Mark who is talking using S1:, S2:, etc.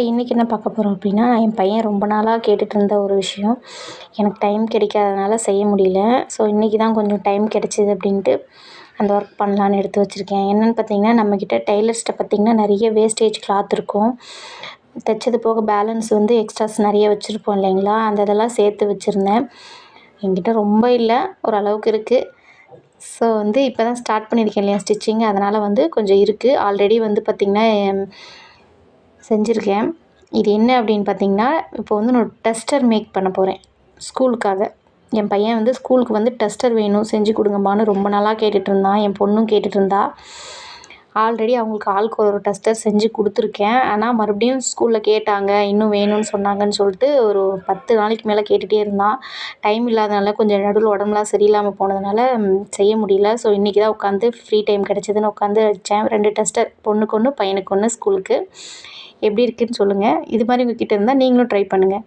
S1: இன்றைக்கி என்ன பார்க்க போகிறோம் அப்படின்னா, என் பையன் ரொம்ப நாளாக கேட்டுட்டு இருந்த ஒரு விஷயம். எனக்கு டைம் கிடைக்காதனால செய்ய முடியல. ஸோ இன்றைக்கி தான் கொஞ்சம் டைம் கிடைச்சிது அப்படின்ட்டு அந்த ஒர்க் பண்ணலான்னு எடுத்து வச்சுருக்கேன். என்னென்னு பார்த்தீங்கன்னா, நம்மக்கிட்ட டெய்லர்ஸ்ட்ட பார்த்தீங்கன்னா நிறைய வேஸ்டேஜ் கிளாத் இருக்கும். தைச்சது போக பேலன்ஸ் வந்து எக்ஸ்ட்ராஸ் நிறைய வச்சுருப்போம் இல்லைங்களா? அந்த இதெல்லாம் சேர்த்து வச்சுருந்தேன். என்கிட்ட ரொம்ப இல்லை, ஓரளவுக்கு இருக்குது. ஸோ வந்து இப்போ தான் ஸ்டார்ட் பண்ணியிருக்கேன் இல்லையா ஸ்டிச்சிங். அதனால் வந்து கொஞ்சம் இருக்குது. ஆல்ரெடி வந்து பார்த்திங்கன்னா செஞ்சுருக்கேன். இது என்ன அப்படின்னு பார்த்தீங்கன்னா, இப்போ வந்து நான் டஸ்டர் மேக் பண்ண போகிறேன் ஸ்கூலுக்காக. என் பையன் வந்து ஸ்கூலுக்கு வந்து டஸ்டர் வேணும் செஞ்சு கொடுங்கம்மான்னு ரொம்ப நாளாக கேட்டுட்ருந்தான். என் பொண்ணும் கேட்டுட்ருந்தா. ஆல்ரெடி அவங்களுக்கு ஆளுக்கு ஒரு டஸ்டர் செஞ்சு கொடுத்துருக்கேன். ஆனால் மறுபடியும் ஸ்கூலில் கேட்டாங்க, இன்னும் வேணும்னு சொன்னாங்கன்னு சொல்லிட்டு ஒரு 10 நாளைக்கு மேலே கேட்டுகிட்டே இருந்தான். டைம் இல்லாதனால கொஞ்சம் நடுவில் உடம்புலாம் சரியில்லாமல் போனதுனால செய்ய முடியல. ஸோ இன்றைக்கி தான் உட்காந்து ஃப்ரீ டைம் கிடச்சிதுன்னு உட்காந்து வச்சேன். 2 டஸ்டர், பொண்ணுக்கு 1 பையனுக்கு 1 ஸ்கூலுக்கு. எப்படி இருக்குன்னு சொல்லுங்கள். இது மாதிரி உங்ககிட்ட இருந்தால் நீங்களும் ட்ரை பண்ணுங்கள்.